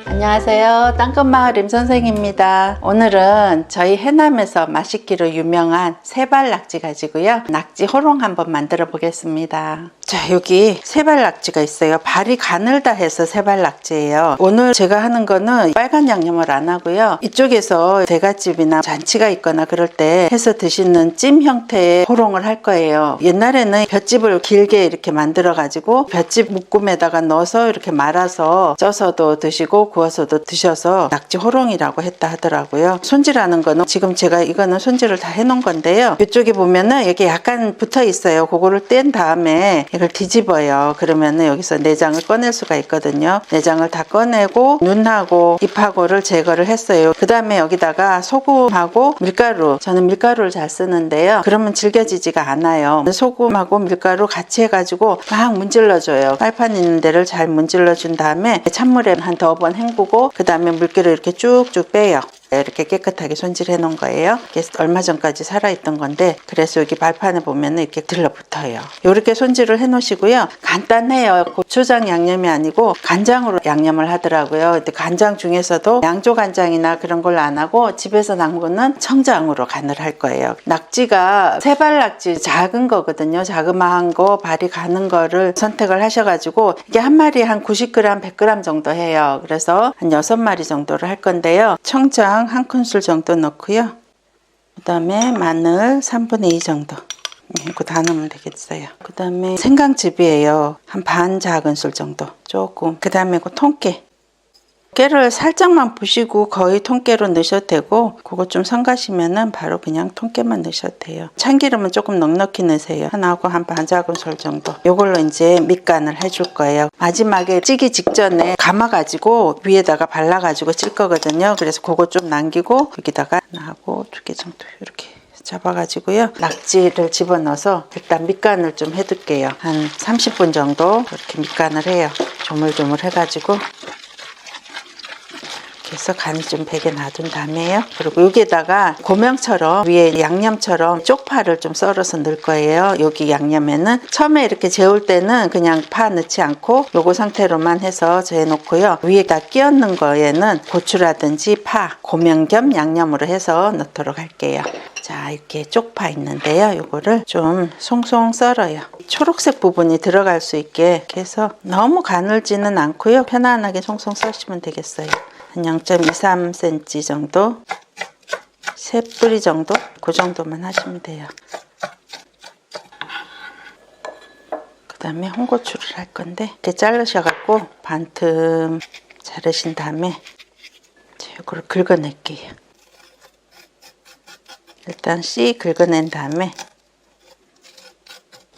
안녕하세요. 땅끝마을 임선생입니다. 오늘은 저희 해남에서 맛있기로 유명한 세발낙지 가지고요, 낙지 호롱 한번 만들어 보겠습니다. 자, 여기 세발낙지가 있어요. 발이 가늘다 해서 세발낙지예요. 오늘 제가 하는 거는 빨간 양념을 안 하고요, 이쪽에서 대갓집이나 잔치가 있거나 그럴 때 해서 드시는 찜 형태의 호롱을 할 거예요. 옛날에는 볏짚을 길게 이렇게 만들어 가지고 볏짚 묶음에다가 넣어서 이렇게 말아서 쪄서도 드시고 구워서도 드셔서 낙지 호롱이라고 했다 하더라고요. 손질하는 거는 지금 제가 이거는 손질을 다 해놓은 건데요, 이쪽에 보면은 여기 약간 붙어 있어요. 그거를 뗀 다음에 이걸 뒤집어요. 그러면은 여기서 내장을 꺼낼 수가 있거든요. 내장을 다 꺼내고 눈하고 잎하고를 제거를 했어요. 그 다음에 여기다가 소금하고 밀가루, 저는 밀가루를 잘 쓰는데요, 그러면 질겨지지가 않아요. 소금하고 밀가루 같이 해가지고 막 문질러 줘요. 빨판 있는 데를 잘 문질러 준 다음에 찬물에 한 더 번 헹구고 그 다음에 물기를 이렇게 쭉쭉 빼요. 이렇게 깨끗하게 손질해 놓은 거예요. 얼마 전까지 살아있던 건데, 그래서 여기 발판에 보면 이렇게 들러붙어요. 이렇게 손질을 해 놓으시고요. 간단해요. 고추장 양념이 아니고 간장으로 양념을 하더라고요. 근데 간장 중에서도 양조간장이나 그런 걸 안 하고 집에서 담그는 청장으로 간을 할 거예요. 낙지가 세발낙지 작은 거거든요. 자그마한 거, 발이 가는 거를 선택을 하셔가지고 이게 한 마리에 한 90g, 100g 정도 해요. 그래서 한 6마리 정도를 할 건데요. 청장 한 큰술 정도 넣고요. 그 다음에 마늘 3분의 2 정도, 이거 다 넣으면 되겠어요. 그 다음에 생강즙이에요. 한 반 작은술 정도 조금. 그 다음에 통깨, 깨를 살짝만 부시고 거의 통깨로 넣으셔도 되고, 그거 좀 성가시면은 바로 그냥 통깨만 넣으셔도 돼요. 참기름은 조금 넉넉히 넣으세요. 하나하고 한 반 작은술 정도. 이걸로 이제 밑간을 해줄 거예요. 마지막에 찌기 직전에 감아가지고 위에다가 발라가지고 찔 거거든요. 그래서 그거 좀 남기고 여기다가 하나하고 2개 정도 이렇게 잡아가지고요, 낙지를 집어넣어서 일단 밑간을 좀 해둘게요. 한 30분 정도 이렇게 밑간을 해요. 조물조물 해가지고 그래서 간이 좀 배게 놔둔 다음에요. 그리고 여기에다가 고명처럼 위에 양념처럼 쪽파를 좀 썰어서 넣을 거예요. 여기 양념에는 처음에 이렇게 재울 때는 그냥 파 넣지 않고 요거 상태로만 해서 재워 놓고요, 위에다 끼얹는 거에는 고추라든지 파, 고명 겸 양념으로 해서 넣도록 할게요. 자, 이렇게 쪽파 있는데요, 요거를 좀 송송 썰어요. 초록색 부분이 들어갈 수 있게 이렇게 해서 너무 가늘지는 않고요, 편안하게 송송 썰시면 되겠어요. 한 0.23cm 정도, 3뿌리 정도, 그 정도만 하시면 돼요. 그 다음에 홍고추를 할 건데, 이렇게 자르셔갖고 반틈 자르신 다음에 이걸 긁어낼게요. 일단 씨 긁어낸 다음에,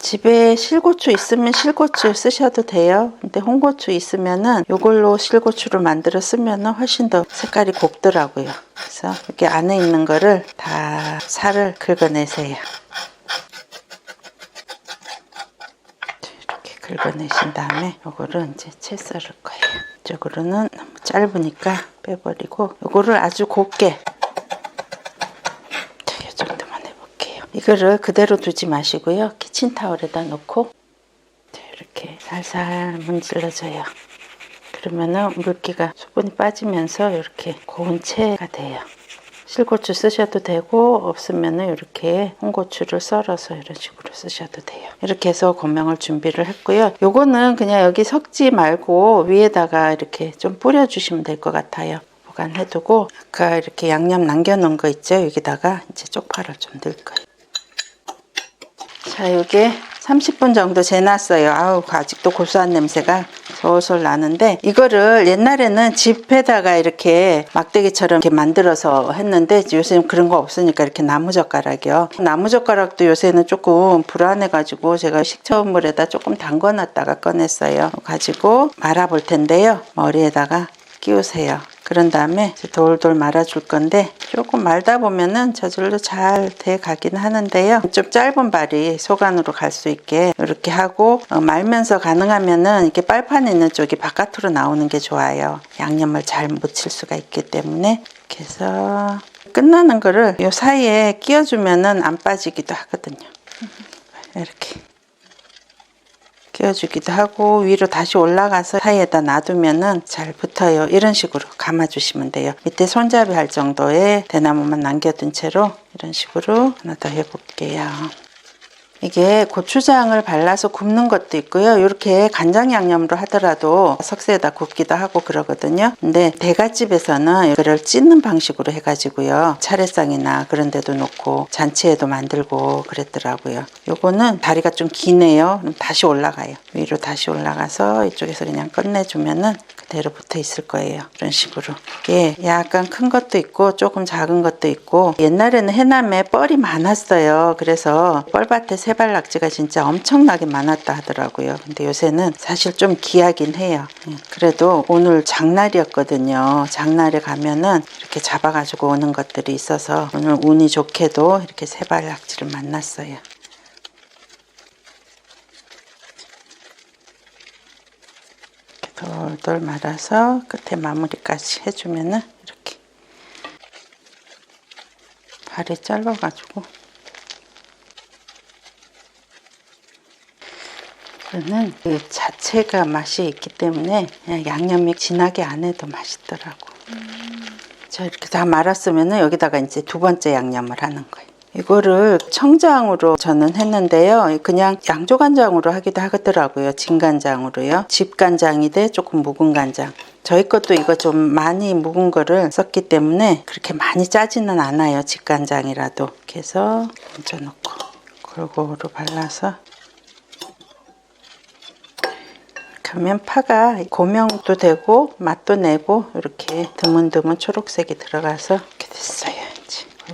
집에 실고추 있으면 실고추 쓰셔도 돼요. 근데 홍고추 있으면은 이걸로 실고추를 만들어 쓰면은 훨씬 더 색깔이 곱더라고요. 그래서 이렇게 안에 있는 거를 다 살을 긁어내세요. 이렇게 긁어내신 다음에 이거를 이제 채 썰을 거예요. 이쪽으로는 너무 짧으니까 빼버리고, 이거를 아주 곱게, 이거를 그대로 두지 마시고요, 키친타올에다 넣고 이렇게 살살 문질러줘요. 그러면은 물기가, 수분이 빠지면서 이렇게 고운 채가 돼요. 실고추 쓰셔도 되고, 없으면은 이렇게 홍고추를 썰어서 이런 식으로 쓰셔도 돼요. 이렇게 해서 고명을 준비를 했고요. 요거는 그냥 여기 섞지 말고 위에다가 이렇게 좀 뿌려주시면 될 것 같아요. 보관해두고, 아까 이렇게 양념 남겨놓은 거 있죠? 여기다가 이제 쪽파를 좀 넣을 거예요. 자, 요게 30분 정도 재놨어요. 아우, 아직도 고소한 냄새가 솔솔 나는데, 이거를 옛날에는 집에다가 이렇게 막대기처럼 이렇게 만들어서 했는데, 요새는 그런 거 없으니까 이렇게 나무젓가락이요. 나무젓가락도 요새는 조금 불안해가지고 제가 식초물에다 조금 담궈놨다가 꺼냈어요. 가지고 말아볼 텐데요, 머리에다가 끼우세요. 그런 다음에 이제 돌돌 말아줄 건데, 조금 말다 보면은 저절로 잘 돼 가긴 하는데요. 좀 짧은 발이 속 안으로 갈 수 있게 이렇게 하고, 말면서 가능하면은 이렇게 빨판에 있는 쪽이 바깥으로 나오는 게 좋아요. 양념을 잘 묻힐 수가 있기 때문에. 이렇게 해서 끝나는 거를 이 사이에 끼워주면은 안 빠지기도 하거든요. 이렇게 끼워주기도 하고, 위로 다시 올라가서 사이에다 놔두면은 잘 붙어요. 이런 식으로 감아주시면 돼요. 밑에 손잡이 할 정도의 대나무만 남겨둔 채로 이런 식으로 하나 더 해볼게요. 이게 고추장을 발라서 굽는 것도 있고요. 이렇게 간장 양념으로 하더라도 석쇠에다 굽기도 하고 그러거든요. 근데 대갓집에서는 이거를 찢는 방식으로 해가지고요. 차례상이나 그런 데도 놓고 잔치에도 만들고 그랬더라고요. 요거는 다리가 좀 기네요. 그럼 다시 올라가요. 위로 다시 올라가서 이쪽에서 그냥 끝내주면은 그대로 붙어 있을 거예요. 이런 식으로. 이게 약간 큰 것도 있고 조금 작은 것도 있고, 옛날에는 해남에 뻘이 많았어요. 그래서 뻘밭에 세발낙지가 진짜 엄청나게 많았다 하더라고요. 근데 요새는 사실 좀 귀하긴 해요. 그래도 오늘 장날이었거든요. 장날에 가면은 이렇게 잡아가지고 오는 것들이 있어서 오늘 운이 좋게도 이렇게 세발낙지를 만났어요. 돌돌 말아서 끝에 마무리까지 해주면은 이렇게 발이 잘라가지고, 이거는 그 자체가 맛이 있기 때문에 그냥 양념이 진하게 안 해도 맛있더라고. 자, 이렇게 다 말았으면은 여기다가 이제 두 번째 양념을 하는 거예요. 이거를 청장으로 저는 했는데요. 그냥 양조간장으로 하기도 하더라고요. 진간장으로요. 집간장이 돼 조금 묵은 간장. 저희 것도 이거 좀 많이 묵은 거를 썼기 때문에 그렇게 많이 짜지는 않아요. 집간장이라도. 이렇게 해서 얹어놓고 골고루 발라서, 그러면 파가 고명도 되고 맛도 내고 이렇게 드문드문 초록색이 들어가서 이렇게 됐어요.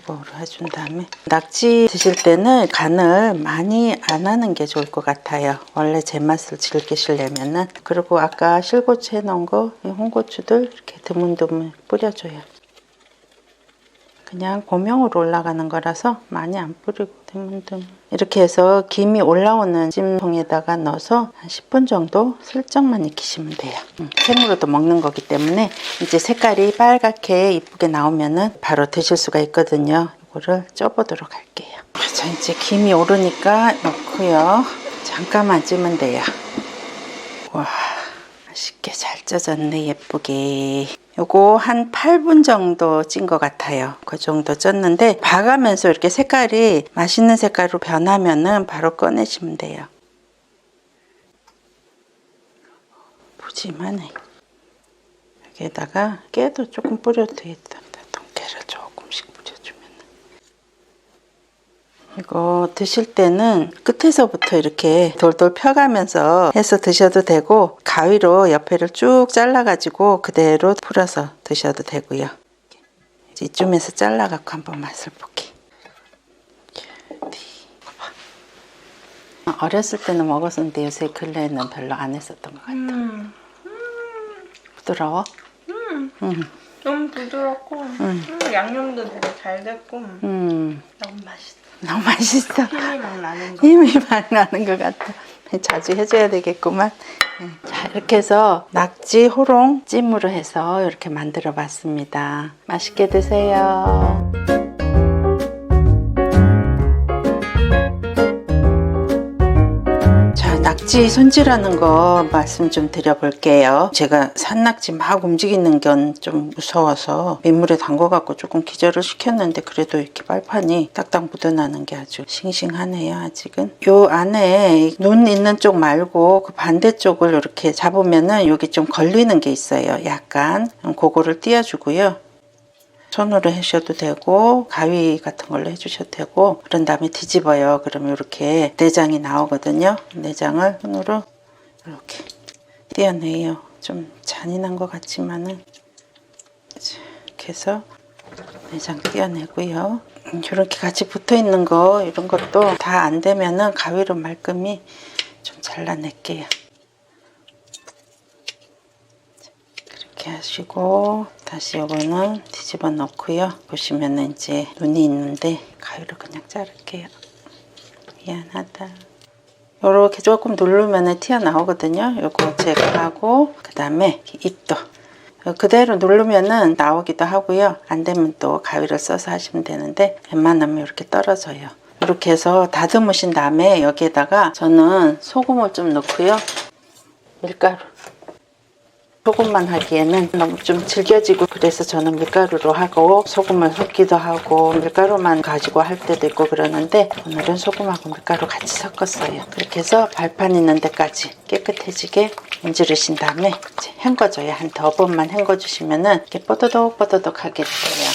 골고루 해준 다음에, 낙지 드실 때는 간을 많이 안 하는 게 좋을 것 같아요. 원래 제 맛을 즐기시려면은. 그리고 아까 실고추 해놓은 거, 홍고추들 이렇게 드문드문 뿌려줘요. 그냥 고명으로 올라가는 거라서 많이 안 뿌리고 드문드문. 이렇게 해서 김이 올라오는 찜통에다가 넣어서 한 10분 정도 슬쩍만 익히시면 돼요. 생으로도 먹는 거기 때문에 이제 색깔이 빨갛게 이쁘게 나오면은 바로 드실 수가 있거든요. 이거를 쪄보도록 할게요. 자, 이제 김이 오르니까 넣고요. 잠깐만 찌면 돼요. 와, 맛있게 잘 쪄졌네. 예쁘게. 요거 한 8분 정도 찐 것 같아요. 그 정도 쪘는데, 봐가면서 이렇게 색깔이 맛있는 색깔로 변하면은 바로 꺼내시면 돼요. 푸짐하네. 여기에다가 깨도 조금 뿌려도 되겠다. 통깨를 조금씩 뿌려주면. 이거 드실 때는 끝에서부터 이렇게 돌돌 펴가면서 해서 드셔도 되고, 가위로 옆에를 쭉 잘라가지고 그대로 풀어서 드셔도 되고요. 이쯤에서 잘라갖고 한번 맛을 볼게. 어렸을 때는 먹었었는데 요새 근래에는 별로 안 했었던 것 같아. 부드러워? 너무 부드럽고 양념도 되게 잘 됐고 너무 맛있어. 너무 맛있어. 힘이 막 나는 거. 힘이 막 나는 것 같아. 자주 해줘야 되겠구만. 자, 이렇게 해서 낙지 호롱 찜으로 해서 이렇게 만들어 봤습니다. 맛있게 드세요. 낙지 손질하는 거 말씀 좀 드려볼게요. 제가 산낙지 막 움직이는 건 좀 무서워서 민물에 담궈갖고 조금 기절을 시켰는데, 그래도 이렇게 빨판이 딱딱 묻어나는 게 아주 싱싱하네요. 아직은. 요 안에 눈 있는 쪽 말고 그 반대쪽을 이렇게 잡으면은 여기 좀 걸리는 게 있어요. 약간. 그거를 띄워주고요. 손으로 하셔도 되고 가위 같은 걸로 해주셔도 되고, 그런 다음에 뒤집어요. 그러면 이렇게 내장이 나오거든요. 내장을 손으로 이렇게 떼어내요. 좀 잔인한 것 같지만은 이렇게 해서 내장 떼어내고요. 이렇게 같이 붙어 있는 거, 이런 것도 다 안 되면은 가위로 말끔히 좀 잘라낼게요. 이렇게 이렇게 하시고 다시 요거는 뒤집어 놓고요. 보시면은 이제 눈이 있는데 가위로 그냥 자를게요. 미안하다. 요렇게 조금 누르면은 튀어나오거든요. 요거 제거하고 그 다음에 입도 그대로 누르면은 나오기도 하고요. 안 되면 또 가위를 써서 하시면 되는데 웬만하면 이렇게 떨어져요. 이렇게 해서 다듬으신 다음에 여기에다가 저는 소금을 좀 넣고요. 밀가루. 소금만 하기에는 너무 좀 질겨지고 그래서 저는 밀가루로 하고 소금을 섞기도 하고 밀가루만 가지고 할 때도 있고 그러는데 오늘은 소금하고 밀가루 같이 섞었어요. 그렇게 해서 발판 있는 데까지 깨끗해지게 문지르신 다음에 이제 헹궈줘요. 한 두 번만 헹궈주시면은 이렇게 뽀드득뽀드득하게 돼요.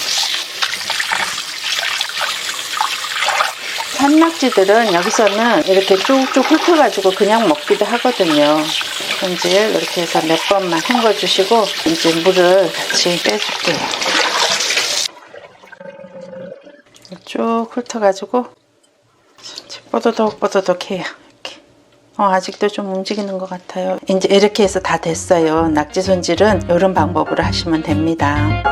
산낙지들은 여기서는 이렇게 쭉쭉 훑어가지고 그냥 먹기도 하거든요. 손질 이렇게 해서 몇 번만 헹궈주시고 이제 물을 같이 빼줄게요. 쭉 훑어가지고 뽀드득뽀드득 해요. 이렇게. 아직도 좀 움직이는 것 같아요. 이제 이렇게 해서 다 됐어요. 낙지 손질은 이런 방법으로 하시면 됩니다.